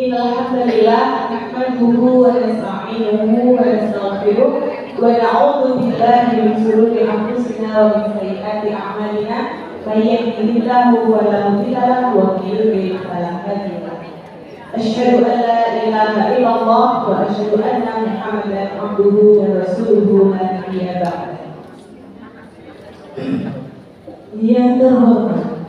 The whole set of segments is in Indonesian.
Alhamdulillah nahmaduhu wa nasta'inuhu wa nastaghfiruh wa na'udzu billahi min shururi anfusina wa min sayyiati a'malina may yahdihillahu fala mudilla lahu wa may yudlil fala hadiya lahu. Asyhadu an la ilaha illallah wa asyhadu anna Muhammadan abduhu wa rasuluhu la nabiyya ba'da. Yang terhormat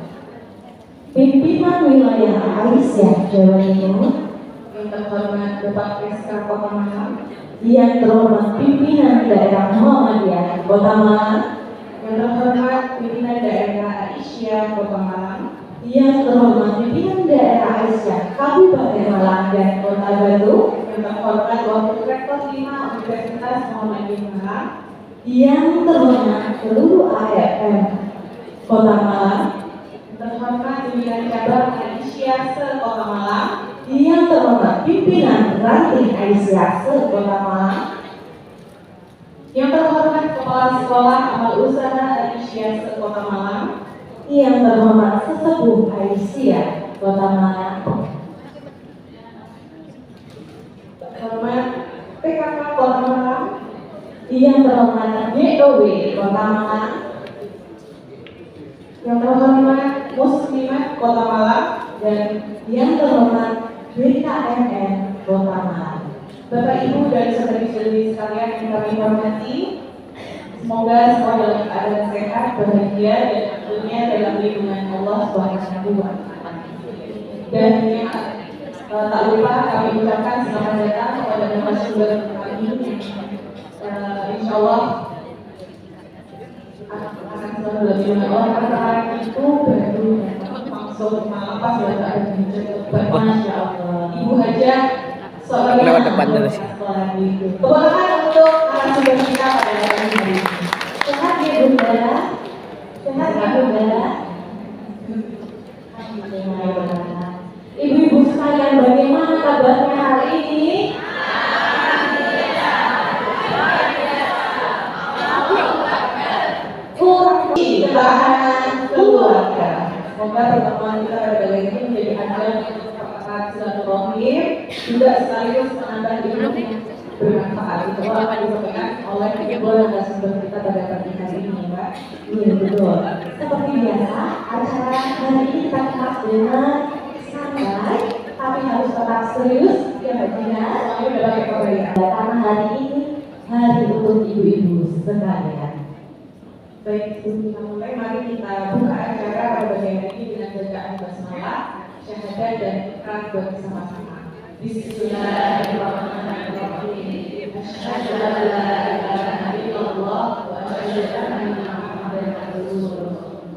pimpinan wilayah Aisyah Jawa Timur, yang terhormat Bapak SK Kota Malang, yang terhormat pimpinan daerah Muhammadiyah Kota Malang, yang terhormat pimpinan daerah Aisyah Kota Malang, yang terhormat pimpinan daerah Aisyah Kabupaten Malang dan Kota Batu, yang terhormat Wakil Rektor 5 Universitas Muhammadiyah Malang, yang terhormat seluruh AFM Kota Malang, terhormat pimpinan cabang Aisyah se-Kota Malang, yang terhormat pimpinan ranting Aisyah se-Kota Malang, yang terhormat Kepala Sekolah Amal Usaha Aisyah se-Kota Malang, yang terhormat sesepuh Aisyah Kota Malang, terhormat PKK Kota Malang, yang terhormat DOW Kota Malang, yang terhormat Muslimat Kota Malang, dan yang terhormat BKMN Kota Malang. Bapak Ibu dan saudari-saudari sekalian yang kami hormati, semoga semua dalam keadaan sehat, bahagia, dan tentunya dalam lindungan Allah Subhanahu wa Ta'ala. Dan tak lupa kami ucapkan selamat datang kepada narasumber kami. Insya Allah akan selalu lebih menolak karena itu baru maksud apa sudah ada di Masya Allah. Ibu Hajah seorang lewat depan terus. Kebahagiaan untuk narasumber kita pada hari ini. Sehat ya Bunda? Sehat ya Bunda? Ibu-ibu sekalian, bagaimana kabarnya hari ini? Ketahanan keluarga. Semoga pertemuan kita pada kali ini menjadi ajaran untuk perkara silaturahim, juga sekaligus menambah ilmu yang bermanfaat. Itu akan disampaikan oleh kedua narasumber kita pada pagi hari ini, Mbak. Iya betul. Seperti biasa, acara hari ini kita kemas dengan santai, tapi harus tetap serius, ya Mbak Gina. Semuanya udah pakai Korea. Karena hari ini hari untuk ibu-ibu sekalian. Baik, sebelum kita mulai, mari kita buka acara pada bagian ini dengan bacaan basmalah, syahadat dan ikrar bersama-sama. Bismillahirrahmanirrahim. Asyhadu an la ilaha illallah wa asyhadu anna Muhammadan rasulullah.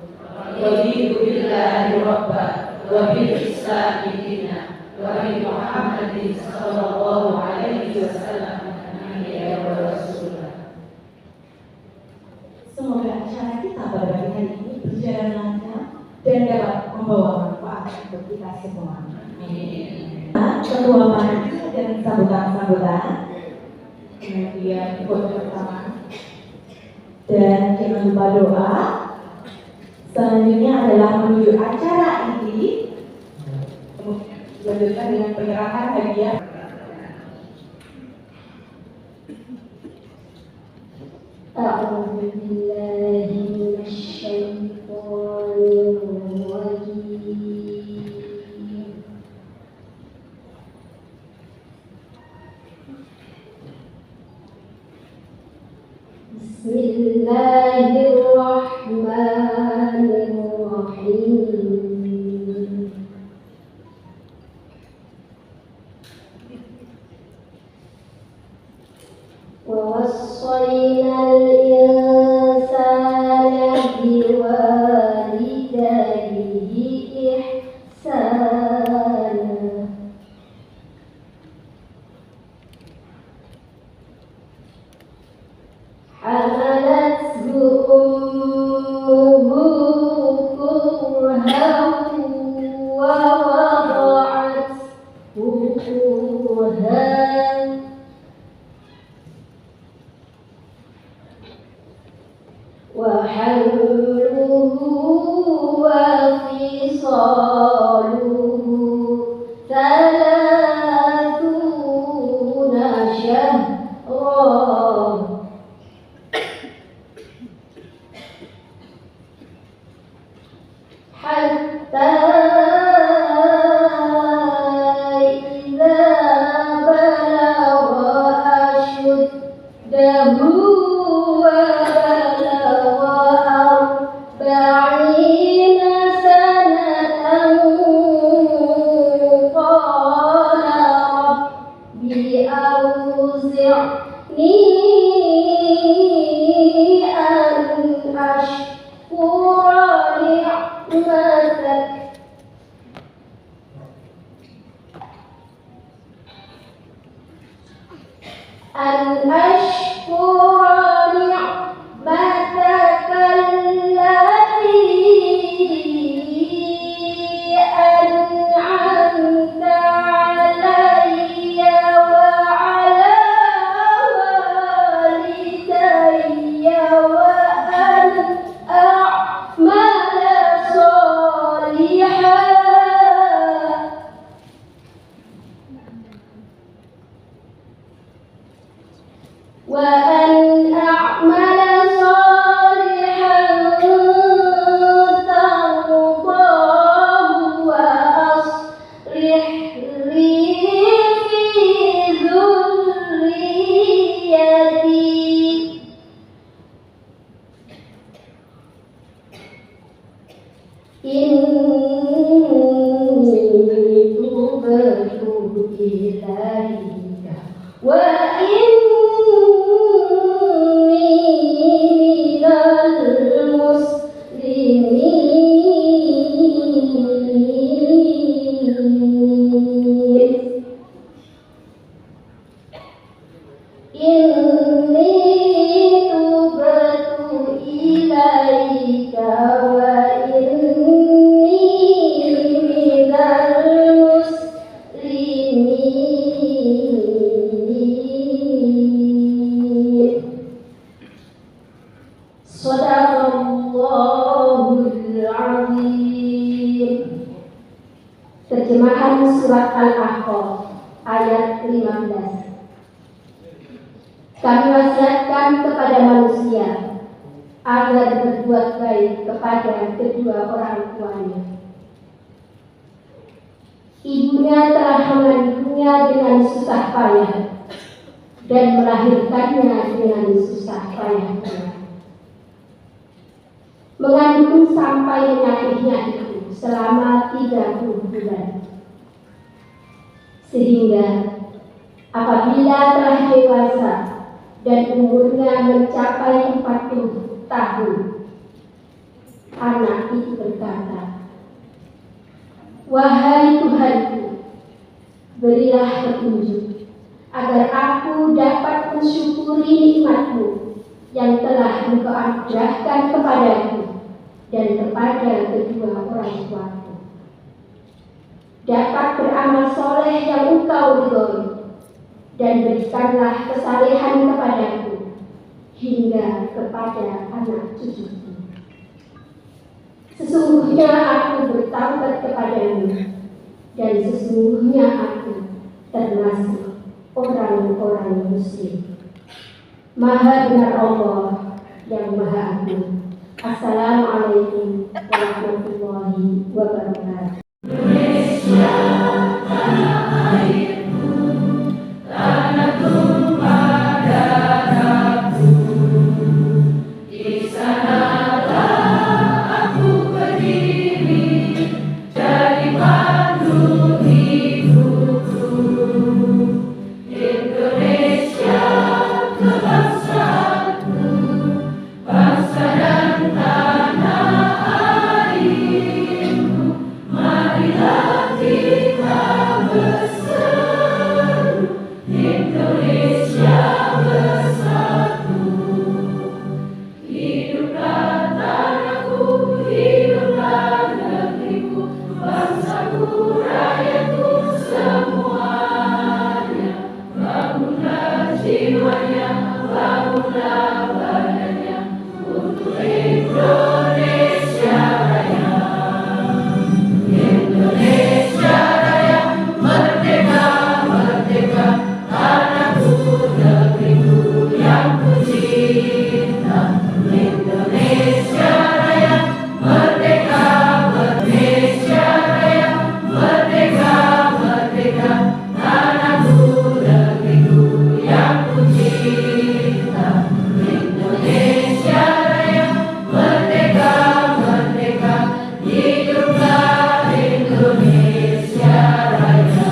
Raditu billahi rabban wa bil islami dinan wa bi Muhammadin sallallahu alaihi wasallam nabiyyan wa rasulah. Semoga acara kita pada pagi hari ini berjalan lancar dan dapat membawa manfaat untuk kita semua. Ketua panitia dan sambutan-sambutan, Kemudian foto pertama. dan jangan lupa doa. Selanjutnya adalah menuju acara ini. Dilanjutkan dengan penyerahan hadiah. أعوذ بالله من الشيطان الرجيم بسم الله الرحمن الرحيم ووصينا الإنسان بوالديه إحسانا حملته أمه كرها ووضعته كرها وحمله وفصاله 30 Terjemahan surat Al-Ahqaf ayat 15. Kami wasiatkan kepada manusia agar berbuat baik kepada kedua orang tuanya. Ibunya telah mengandungnya dengan susah payah dan melahirkannya dengan susah payah pula. Mengandung sampai menyakitnya itu selama 30 bulan. Sehingga apabila telah dewasa dan umurnya mencapai 40 tahun, anak itu berkata, "Wahai Tuhanku, berilah petunjuk agar aku dapat mensyukuri nikmat-Mu yang telah Engkau anugerahkan kepadaku dan kepada kedua orang tuaku. Dapat beramal soleh yang Engkau ridhoi, dan berikanlah kesalehan kepadaku hingga kepada anak cucuku. Sesungguhnya aku bertaubat kepadamu, dan sesungguhnya aku termasuk orang-orang muslim." Maha benar Allah yang Maha Agung. Assalamualaikum warahmatullahi wabarakatuh. Indonesia, tanah airku, tanah tumpah darahku. Di sanalah aku berdiri, jadi pandu hidupku. Indonesia, kebangsaanku, bangsa dan tanah airku. Marilah kita berseru, Indonesia bersatu. Hiduplah tanahku, hiduplah negeriku, bangsaku, rakyatku semuanya. Bangunlah jiwanya, bangunlah badannya untuk Indonesia Raya. Indonesia Raya, merdeka, merdeka, tanahku, negeriku yang ku cinta. Indonesia Raya, merdeka, Indonesia Raya, merdeka, merdeka, tanahku, negeriku yang ku cinta. Indonesia Raya, merdeka, merdeka, hiduplah Indonesia Raya.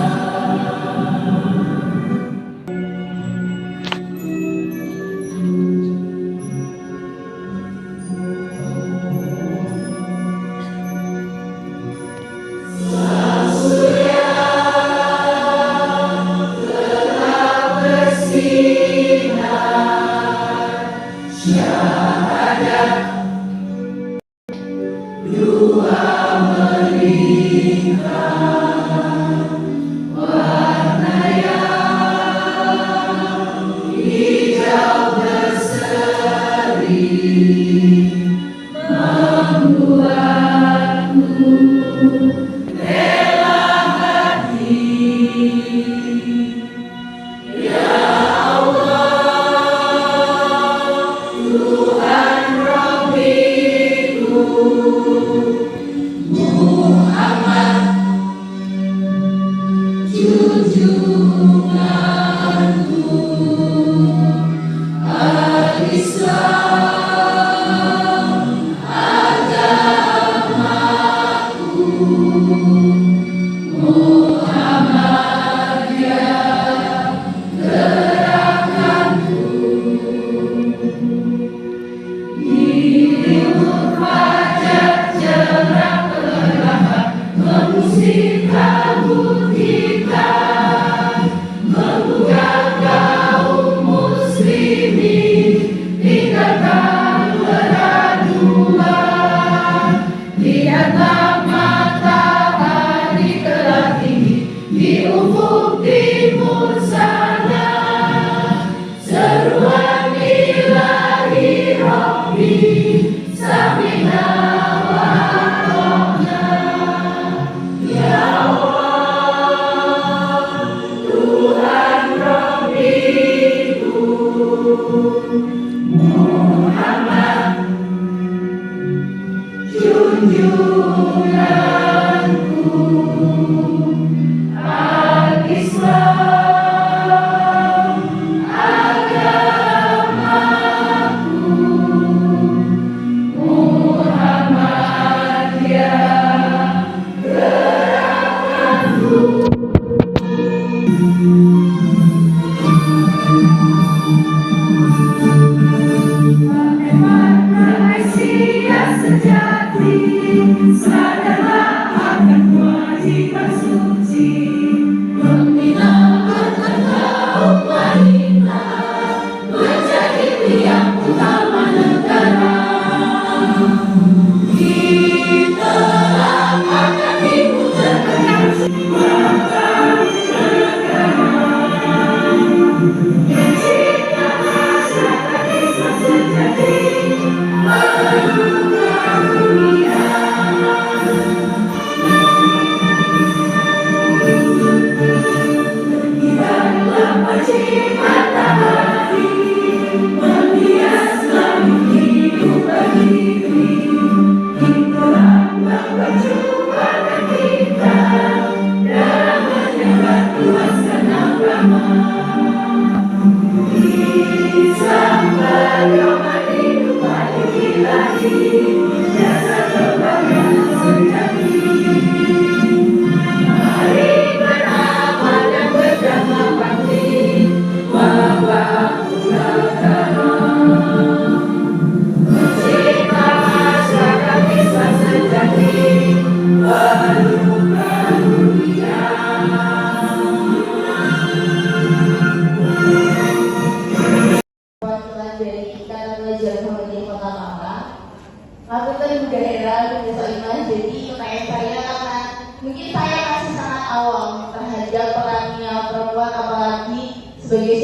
Samina wa ya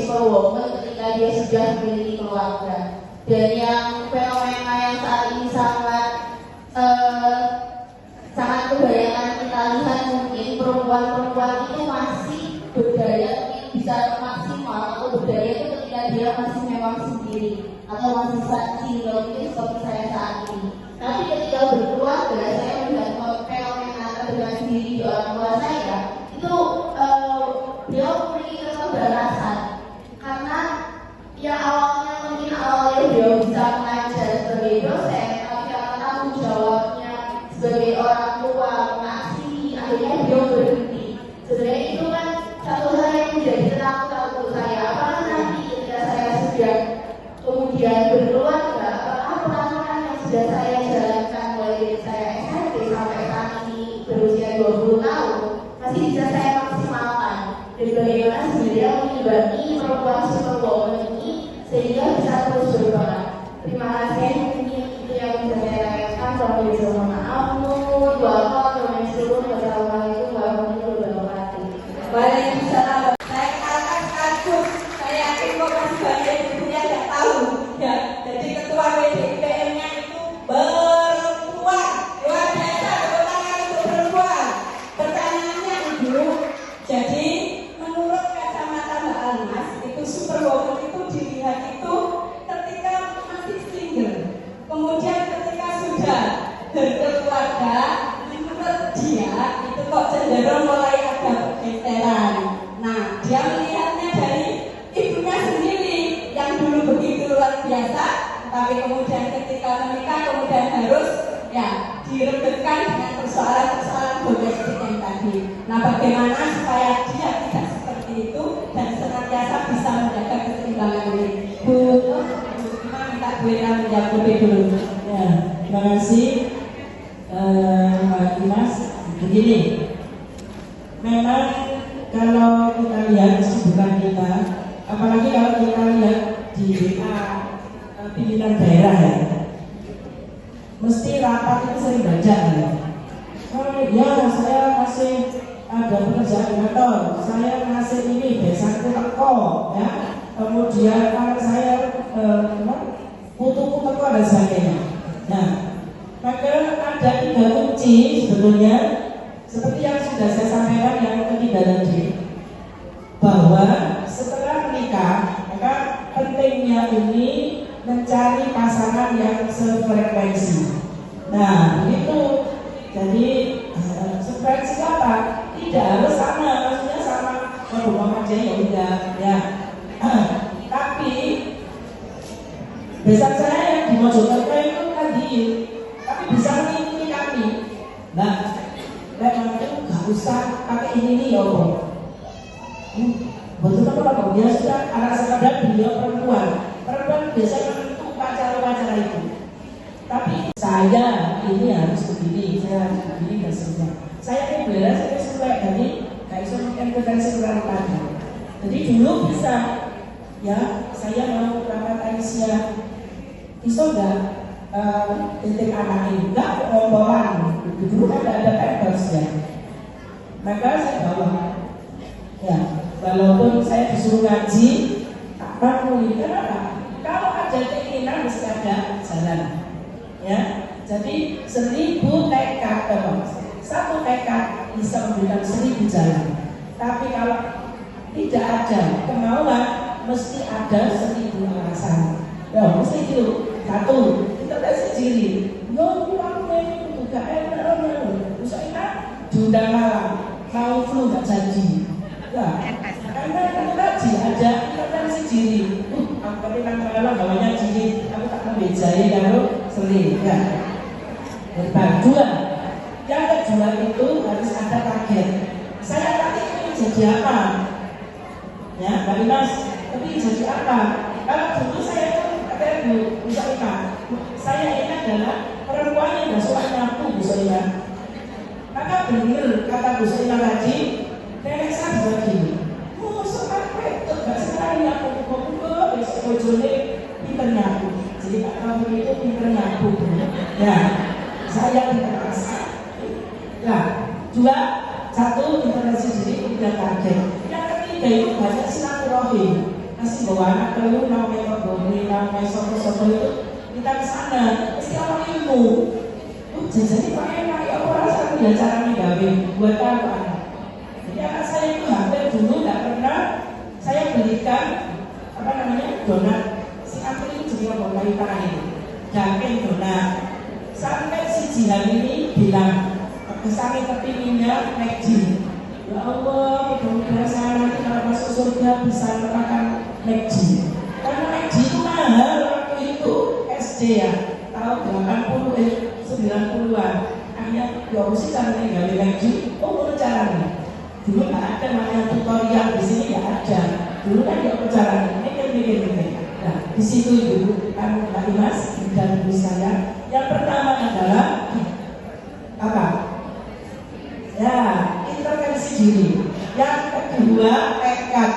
superwoman ketika dia sudah memiliki keluarga. Dan yang fenomena yang saat ini sangat kebanyakan kita lihat, mungkin perempuan-perempuan itu masih berdaya bisa maksimal, atau berdaya itu ketika dia masih memang sendiri atau masih single, mungkin seperti saya saat ini. Tapi ketika berkeluarga, saya melihat fenomena terdengar sendiri di orang tua saya itu beliau memiliki keterbatasan, karena yang awalnya beliau bisa mengajar sebagai dosen, tapi karena tanggung jawabnya sebagai orang tua mengasihi, akhirnya beliau berhenti. Sebenarnya itu kan satu hal yang menjadi ketakutan untuk saya, apakah nanti ketika saya sudah kemudian berkeluarga, apakah peraturan yang sudah saya jalankan mulai dari saya SMP sampai saat ini berusia 20 tahun masih bisa saya maksimalkan, dan bagaimana sebenarnya mengimbangi perempuan superwoman ini sehingga bisa terus berkembang. Terima kasih, mungkin itu yang bisa saya tanyakan. Kalau bisa mohon maaf, wassalamualaikum warahmatullahi wabarakatuh. Waalaikumsalam. Saya katakan sekaligus, saya yakin kok masih banyak ibunya nggak tahu. Ya, jadi ketua PDIPM-nya itu perempuan. Luar biasa, tepuk tangan untuk perempuan. Pertanyaannya Ibu, jadi menurut kacamata Mbak Almas, itu superwoman itu dilihat itu ketika masih single. Kemudian ketika sudah berkeluarga, menurut dia itu kok cenderung mulai ada pergeseran. Nah, dia melihatnya dari ibunya sendiri yang dulu begitu luar biasa, tapi kemudian ketika menikah kemudian harus ya direbutkan dengan persoalan-persoalan domestik yang tadi. Nah, bagaimana supaya dia tidak seperti itu dan senantiasa bisa menjaga keseimbangan ini? Bu, minta Bu Ira menjawab lebih dulu. Ya, terima kasih Mbak Dimas. Begini, memang kalau kita lihat kesibukan kita, apalagi kalau kita lihat di pimpinan daerah ya, mesti rapat itu sering baca ya. Ya, saya masih ada pekerjaan kantor, saya masih ini besanku teko ya, kemudian saya putuku teko dan sebagainya. Nah, maka ada 3 kunci sebetulnya, seperti yang sudah saya sampaikan yang ketiga tadi, bahwa setelah menikah maka pentingnya ini mencari pasangan yang sefrekuensi. Nah, begitu. Jadi sefrekuensi apa? Tidak harus sama, maksudnya sama hubungan aja ya udah ya. Tapi besan saya yang di Mojokerto itu tadi, tapi bisa mengikuti kami. Nah, memang itu nggak usah pakai ini ya kok. Betul apa? Ya sudah, anak sekadar beliau perempuan biasanya menentu upacara itu. Tapi saya ini harus begini, saya harus begini dan sebagainya. Saya ini beres, saya sesuai tadi, nggak bisa mengikuti kurang tadi. Jadi dulu bisa, ya saya mau berangkat Aisyah, bisa nggak titik anak ini? Nggak ngomong, dulu kan ada papers ya. Maka saya bawa, ya walaupun saya disuruh ngaji, tak perlu ini. Kenapa? Kalau ada keinginan mesti ada jalan. Ya, jadi 1000 tekad, satu tekad bisa memberikan 1000 jalan. Tapi kalau tidak ada kemauan, mesti ada 1000 alasan. Ya, mesti itu. Satu, kita tes diri. Yo, aku ini juga enak. Misalnya diundang malam, mau flu nggak janji. Ya, karena itu tadi ada intervensi diri. Aku ini kan malam bawanya diri, aku tak membejai kalau seling. Ya, berbagi. Yang kedua itu harus ada target. Saya nanti ingin jadi apa? Ya, Mbak Dimas, tapi jadi apa? Kalau dulu saya itu kata Bu Soimah, saya ini adalah perempuan yang gak suka nyapu Bu Soimah. Maka benar kata Bu Soimah tadi, nenek saya juga gini, musuh aku itu gak sekali nyapu buku-buku, besok bojone pinter nyapu. Jadi Pak Kamu itu pinter nyapu. Ya, saya pinter masak. Ya, dua, satu intervensi diri, kemudian target. Yang ketiga itu banyak silaturahim. masih bawa anak telu namanya Boni, namanya soto-soto itu kita ke sana, mesti orang ilmu. Jadi Pak enak, ya aku rasa punya cara nih gawe buat apa? Jadi anak saya itu hampir dulu nggak pernah saya belikan apa namanya donat. Si aku ini jadi apa lagi ini, daging donat. Sampai si Jihan ini bilang, kesannya kepinginnya McD. Ya Allah, mudah-mudahan saya nanti kalau masuk surga bisa makan McD. Karena McD itu mahal waktu itu SD ya, tahun 90-an. Akhirnya ya mesti caranya gawe McD. Oh, mana caranya? Dulu nggak ada namanya tutorial di sini, nggak ada. Dulu kan dia caranya mikir. Nah, di situ ibu kan Mbak Dimas dan ibu saya. Yang pertama adalah apa? Ya, intervensi diri. Yang kedua, tekad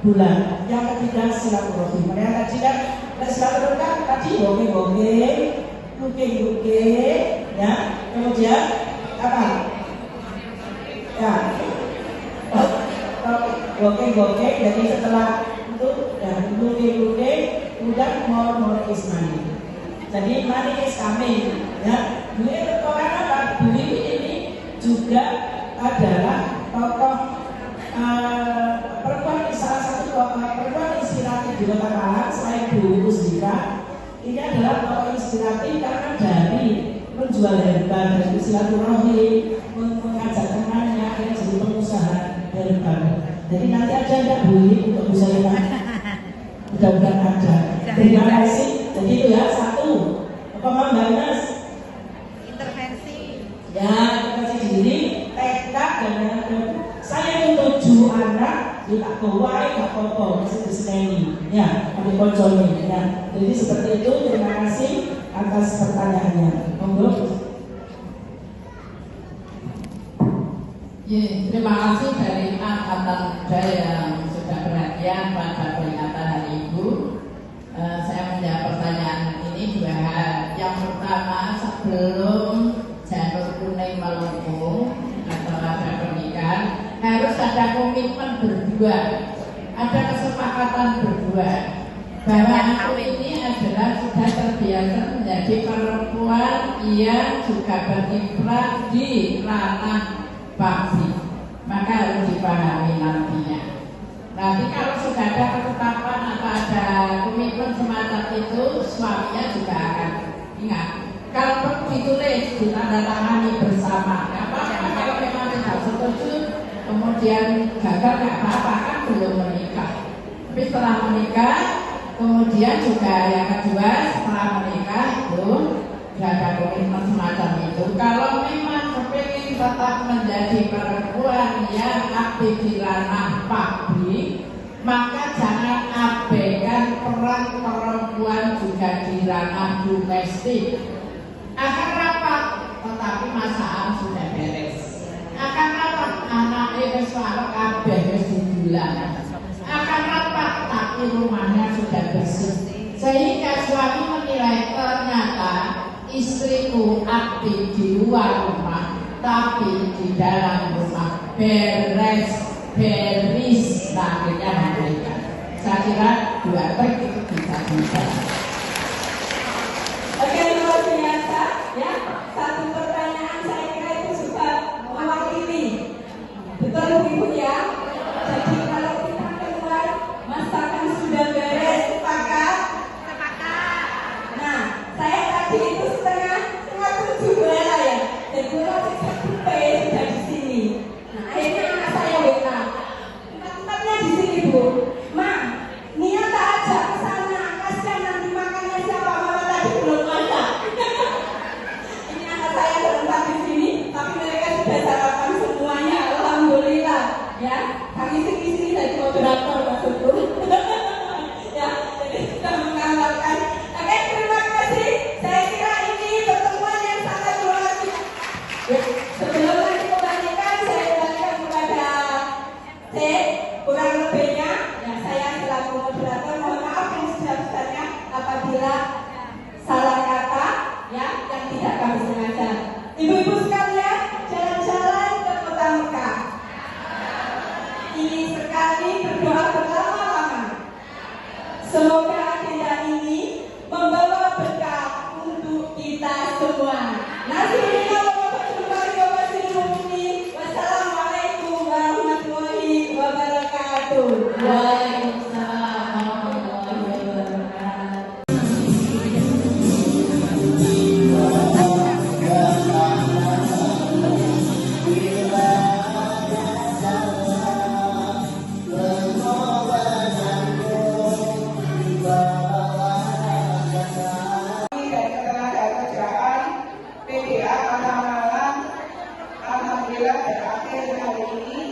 bulan. Yang ketiga, silaturahmi. Mereka tadi kan silaturahmi kan tadi boke, luke, ya. Kemudian apa? Ya, boke. Jadi setelah itu, ya luke, udah more is money. Jadi money is coming, ya. Beliau orang apa? Beliau ini juga adalah tokoh perempuan, salah satu perempuan inspiratif di Kota Malang selain Bu Usdika. Ini adalah tokoh inspiratif karena dari menjual herba, dari silaturahmi, mengajak temannya, akhirnya jadi pengusaha herba. Jadi nanti ada beli untuk usaha mudah-mudahan ada. Terima kasih. Jadi itu ya, satu pembangunan intervensi diri, tekad dan saya itu 7 anak juga kewai gak apa-apa masih disini ya, kami koconi ya. Jadi seperti itu. Terima kasih atas pertanyaannya. Monggo. Terima kasih dari angkatan muda yang sudah perhatian pada peringatan Hari Ibu. Saya menjawab pertanyaan ini 2 hal. Yang pertama, sebelum janur kuning melengkung atau ada pernikahan, harus ada komitmen berdua, ada kesepakatan berdua bahwa aku ini adalah sudah terbiasa menjadi perempuan yang juga berkiprah di ranah bakti, maka harus dipahami nantinya. Nanti kalau sudah ada ketetapan atau ada komitmen semacam itu, suaminya juga akan ingat. Kalau perlu ditulis, ditandatangani bersama. Apa-apa kalau memang tidak setuju, kemudian gagal nggak apa-apa, kan belum menikah. Tapi setelah menikah, kemudian juga yang kedua, setelah menikah itu tidak ada komitmen semacam itu. Kalau memang kepingin tetap menjadi perempuan yang aktif di ranah publik, maka jangan abaikan peran perempuan juga di ranah domestik. Akan rapat, tetapi masalah sudah beres. Akan rapat, anaknya kesuara kabeh wis dibulan. Akan rapat, tapi rumahnya sudah bersih. Sehingga suami menilai ternyata istriku aktif di luar rumah, tapi di dalam rumah beres. Akhirnya mereka. Saya kira 2 trik itu bisa. Oke, luar biasa ya. Satu pertanyaan saya kira itu sudah mewakili. Betul Ibu ya. Jadi kalau kita keluar masakan sudah beres, sepakat. Nah, saya tadi itu setengah 7 bola ya. Dan bola sudah di sini. Nah, akhirnya anak saya WA. Tempatnya di sini Bu. Ma, Nia tak ajak ke sana. Kasihan nanti makannya siapa? Mama tadi belum masak. Ini anak saya berempat di sini, tapi mereka sudah sarapan semuanya. Alhamdulillah, ya. Kami sini dari moderator maksudku. Ya, jadi kita mengandalkan. Oke, terima kasih. Saya kira ini pertemuan yang sangat luar biasa. Ya, sebelum nanti kebanyakan saya kembalikan kepada kurang lebihnya. Ya, saya selaku moderator mohon maaf yang sebesar-besarnya apabila salah kata ya yang tidak kami sengaja. Ibu-ibu sekalian, jalan-jalan ke Kota Mekah. Ingin sekali berdoa berlama-lama. Semoga agenda ini membawa berkah untuk kita semua. Wassalamualaikum warahmatullahi wabarakatuh. Waalaikumsalam warahmatullahi wabarakatuh. Dan ketenagakerjaan PDA Kota Malang alhamdulillah berakhir hari ini,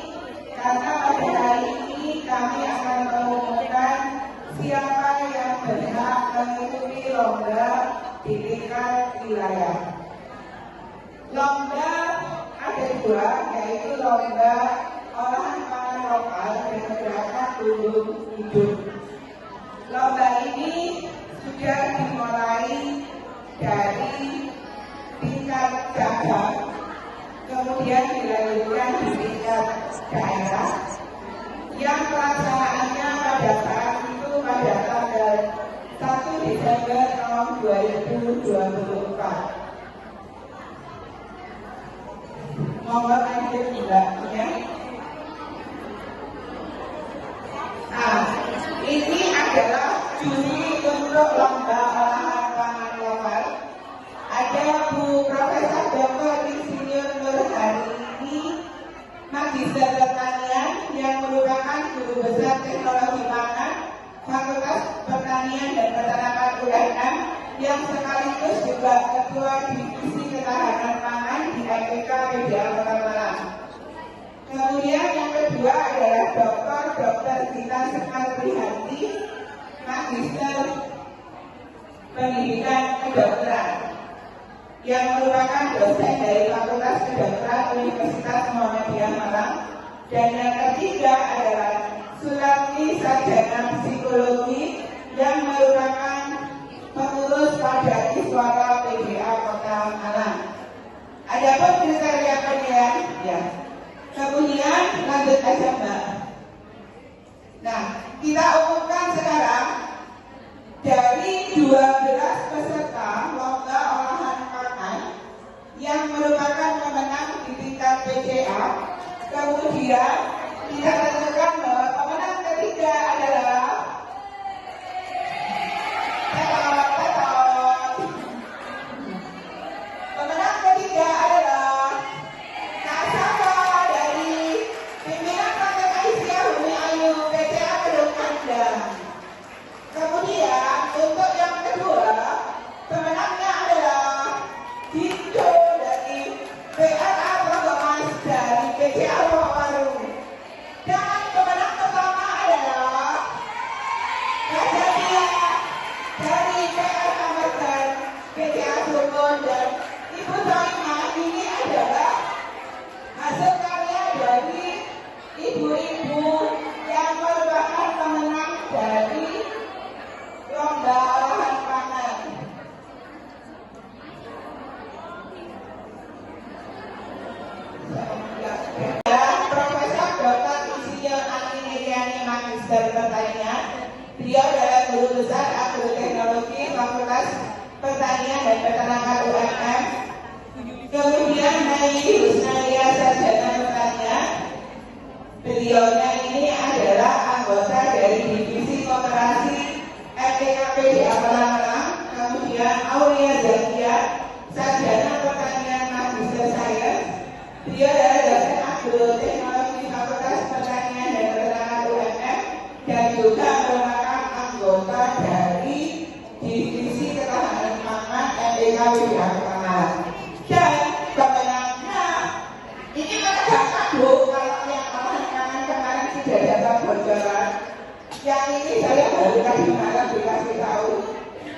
karena pada hari ini kami akan mengumumkan siapa yang berhak mengikuti lomba di tingkat wilayah. Lomba ada dua, yaitu lomba olahan pangan lokal dan gerakan tumbuh hidup. Lomba ini sudah dimulai dari tingkat cabang, kemudian dilanjutkan di tingkat daerah, yang pelaksanaannya pada saat itu pada tanggal 1 Desember tahun 2024. Monggo lanjut mbaknya. Nah, ini adalah juri untuk lomba olahan pangan lokal. Ada Bu Profesor Dr. Insinyur Nurharini, Magister Pertanian yang merupakan guru besar teknologi pangan Fakultas Pertanian dan Peternakan UNM, yang sekaligus juga Ketua Divisi Ketahanan Pangan di MPK PDA Kota Malang. Kemudian yang kedua adalah Dr. Gita Sekar Prihanti, Magister Pendidikan Kedokteran, yang merupakan dosen dari Fakultas Kedokteran Universitas Muhammadiyah Malang. Dan yang ketiga adalah Sularti Sarjana Psikologi yang merupakan pengurus pada Iswara PDA Kota Malang. Adapun kriteria penilaian, ya. Kemudian lanjut aja Mbak. Nah, kita umumkan sekarang dari 12 peserta lomba olahan pangan yang merupakan pemenang di tingkat PCA. Kemudian kita tentukan bahwa pemenang ketiga adalah pemenang ketiga adalah Nasaba dari pimpinan Partai Aisyah Bumi Ayu PCA Kedung Kandang. Kemudian untuk yang kedua pemenangnya adalah Dito dari PLA Progomas dari PCA Warung. Dan pemenang pertama adalah Kajadia dari PLA Mertan PCA Sumon. Dan Ibu Soimah, ini adalah hasil karya dari ibu-ibu yang merupakan pemenang dari lomba olahan pangan. Profesor Dr. Insinyur Ani Niriani, Magister Pertanian. Beliau adalah guru besar agroteknologi Fakultas Pertanian dan Peternakan UNM. Kemudian Nayi Husnaya, Sarjana Pertanian. Beliaunya ini adalah anggota dari Divisi Koperasi MPKP di Malang. Kemudian Aulia Zakia, Sarjana Pertanian Magister Sains. Beliau adalah dosen agroteknologi Fakultas Pertanian dan Peternakan UNM dan juga merupakan anggota dari Divisi Ketahanan Pangan MPK di Malang. Dan pemenangnya ini menegakkan Bu, kalau yang olahan pangan kemarin sudah dapat bocoran. Yang ini saya baru tadi malam dikasih tahu.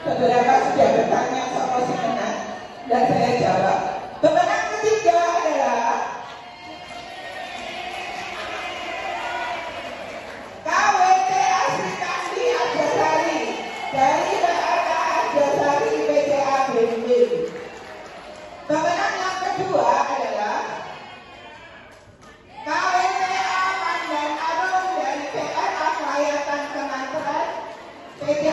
Beberapa sudah bertanya soal si menang dan saya jawab. Pemenang ketiga adalah KWT Asri Kandi Arjasari dari PLK Arjasari PCA BMB. Pemenang yang kedua adalah KWTA Pandan Arum dari PLA Kelayatan Kementerian PT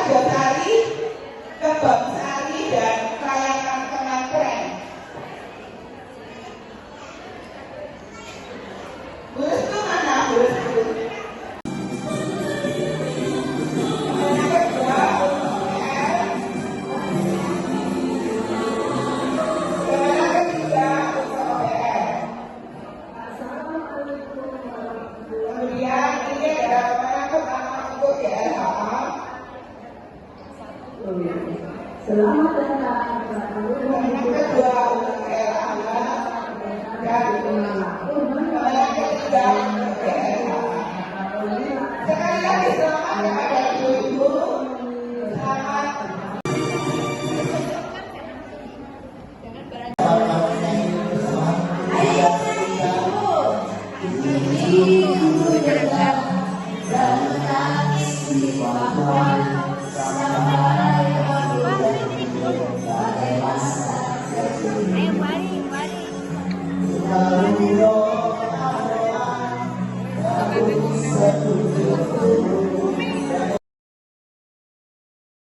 Arjosari, Kebonsari, dan Kayangan Kemantren. Buresku mana buresku? Yang kedua untuk PR. Yang ketiga untuk PR. Kemudian ini adalah pemenang pertama untuk GLHA. Selamat datang. Pemenang kedua untuk GLHA dan pemenang ketiga untuk GLHA. Sekali lagi selamat kepada ibu-ibu. Selamat. Ayo ibu, ibu